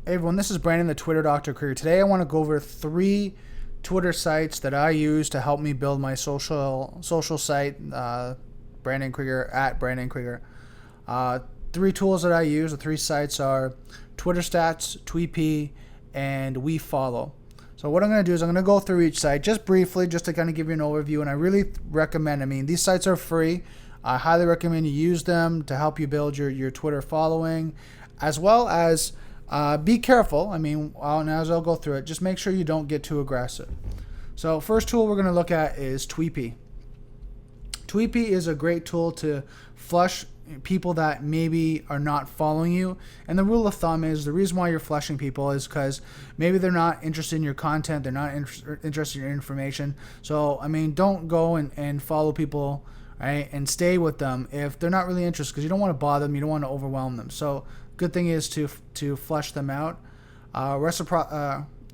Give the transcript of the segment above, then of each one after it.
Hey everyone, this is Brandon, the Twitter Dr. Krieger. Today I want to go over 3 Twitter sites that I use to help me build my social site, Brandon Krieger, at Brandon Krieger. 3 tools that I use, the 3 sites are Twitter Stats, Tweepy, and WeFollow. So what I'm going to do is I'm going to go through each site just briefly, just to kind of give you an overview, and I really recommend, these sites are free. I highly recommend you use them to help you build your Twitter following, as well as be careful. As I'll go through it, just make sure you don't get too aggressive. So first tool we're going to look at is Tweepy. Tweepy is a great tool to flush people that maybe are not following you. And the rule of thumb is the reason why you're flushing people is because maybe they're not interested in your content, they're not interested in your information. So don't go and follow people, right, and stay with them if they're not really interested, because you don't want to bother them, you don't want to overwhelm them. So good thing is to flush them out.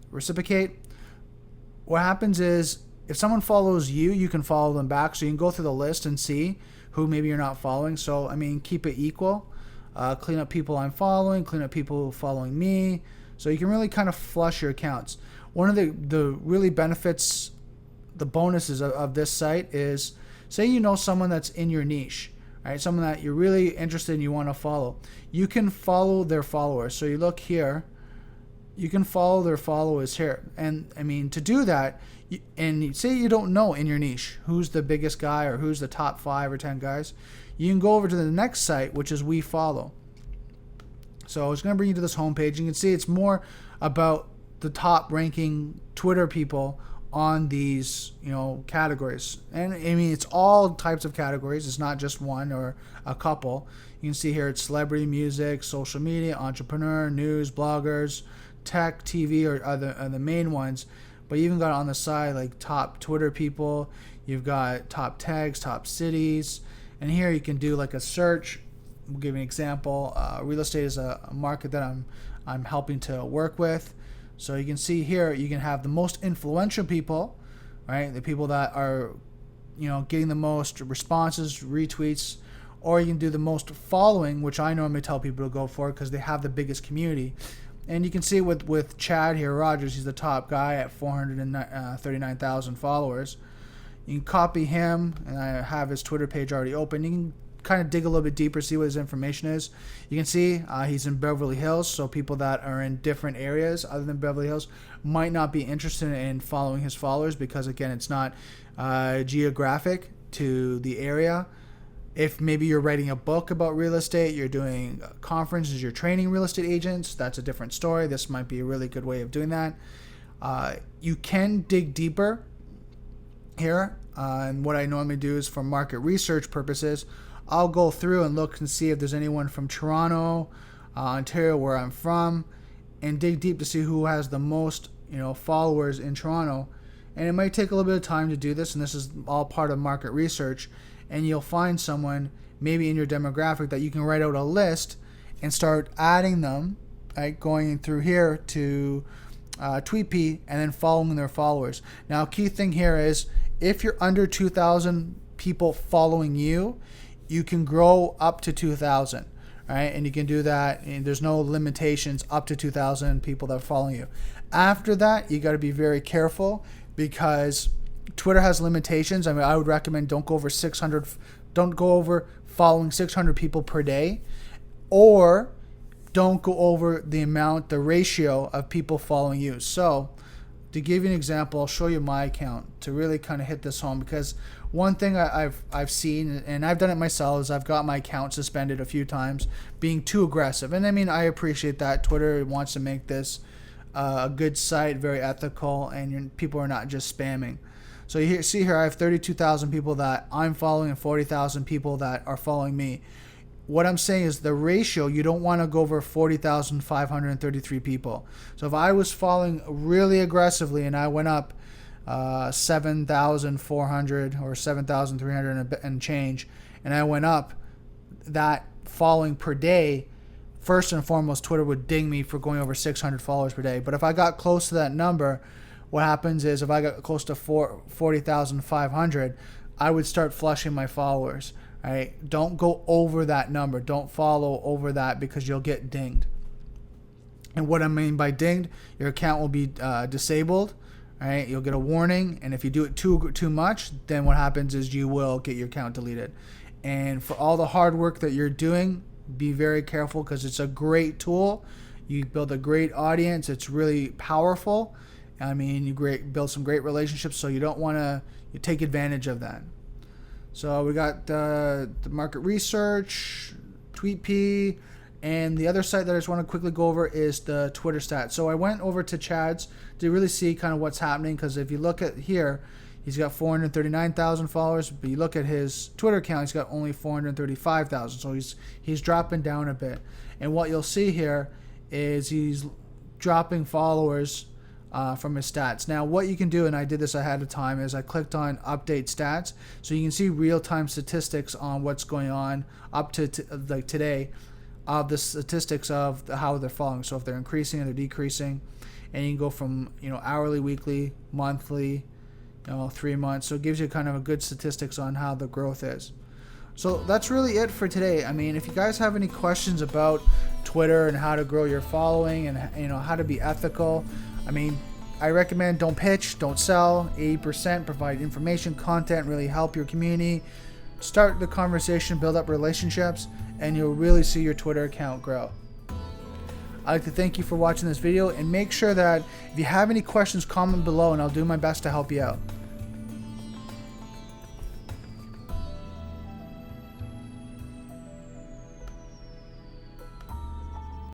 Reciprocate. What happens is if someone follows you, you can follow them back. So you can go through the list and see who maybe you're not following. So keep it equal. Clean up people I'm following, clean up people following me. So you can really kind of flush your accounts. One of the really benefits, the bonuses of this site is, say you know someone that's in your niche, right? Someone that you're really interested in, you want to follow. You can follow their followers. So you look here, you can follow their followers here. And to do that, and say you don't know in your niche who's the biggest guy or who's the top 5 or 10 guys, you can go over to the next site, which is WeFollow. So it's going to bring you to this homepage. You can see it's more about the top ranking Twitter people on these categories. And it's all types of categories. It's not just one or a couple. You can see here it's celebrity, music, social media, entrepreneur, news, bloggers, tech, TV are the main ones. But you even got on the side like top Twitter people. You've got top tags, top cities, and here you can do like a search. We'll give you an example. Real estate is a market that I'm helping to work with. So you can see here you can have the most influential people, right? The people that are getting the most responses, retweets, or you can do the most following, which I normally tell people to go for because they have the biggest community. And you can see with Chad here, Rogers, he's the top guy at 439,000 followers. You can copy him, and I have his Twitter page already open. You can kind of dig a little bit deeper, see what his information is. You can see he's in Beverly Hills, so people that are in different areas other than Beverly Hills might not be interested in following his followers because, again, it's not geographic to the area. If maybe you're writing a book about real estate, you're doing conferences, you're training real estate agents, that's a different story. This might be a really good way of doing that. You can dig deeper here. And what I normally do is for market research purposes, I'll go through and look and see if there's anyone from Toronto, Ontario, where I'm from, and dig deep to see who has the most followers in Toronto. And it might take a little bit of time to do this, and this is all part of market research. And you'll find someone maybe in your demographic that you can write out a list and start adding them, right, going through here to Tweepy and then following their followers. Now, key thing here is if you're under 2,000 people following you, you can grow up to 2,000, right? And you can do that, and there's no limitations up to 2,000 people that are following you. After that, you got to be very careful because Twitter has limitations. I would recommend don't go over 600. Don't go over following 600 people per day, or don't go over the ratio of people following you. So, to give you an example, I'll show you my account to really kind of hit this home, because one thing I've seen, and I've done it myself, is I've got my account suspended a few times being too aggressive. And I appreciate that Twitter wants to make this a good site, very ethical, and people are not just spamming. So you see here I have 32,000 people that I'm following and 40,000 people that are following me. What I'm saying is the ratio, you don't want to go over 40,533 people. So if I was following really aggressively and I went up 7,400 or 7,300 and change, and I went up that following per day, first and foremost, Twitter would ding me for going over 600 followers per day. But if I got close to that number, what happens is if I got close to 40,500, I would start flushing my followers. Right? Don't go over that number. Don't follow over that because you'll get dinged. And what I mean by dinged, your account will be disabled. All right, you'll get a warning, and if you do it too much, then what happens is you will get your account deleted. And for all the hard work that you're doing, be very careful, because it's a great tool. You build a great audience. It's really powerful. I mean, you build some great relationships, so you don't want to take advantage of that. So we got the market research, TweetP, and the other site that I just want to quickly go over is the Twitter stats. So I went over to Chad's to really see kind of what's happening, because if you look at here, he's got 439,000 followers, but you look at his Twitter account, he's got only 435,000. So he's dropping down a bit. And what you'll see here is he's dropping followers from his stats. Now what you can do, and I did this ahead of time, is I clicked on update stats, so you can see real-time statistics on what's going on up to like today, of the statistics of how they're following. So if they're increasing or they're decreasing, and you can go from hourly, weekly, monthly, 3 months. So it gives you kind of a good statistics on how the growth is. So that's really it for today. I mean, if you guys have any questions about Twitter and how to grow your following and how to be ethical, I mean, I recommend don't pitch, don't sell. 80% provide information, content, really help your community. Start the conversation, build up relationships, and you'll really see your Twitter account grow. I'd like to thank you for watching this video, and make sure that if you have any questions, comment below, and I'll do my best to help you out.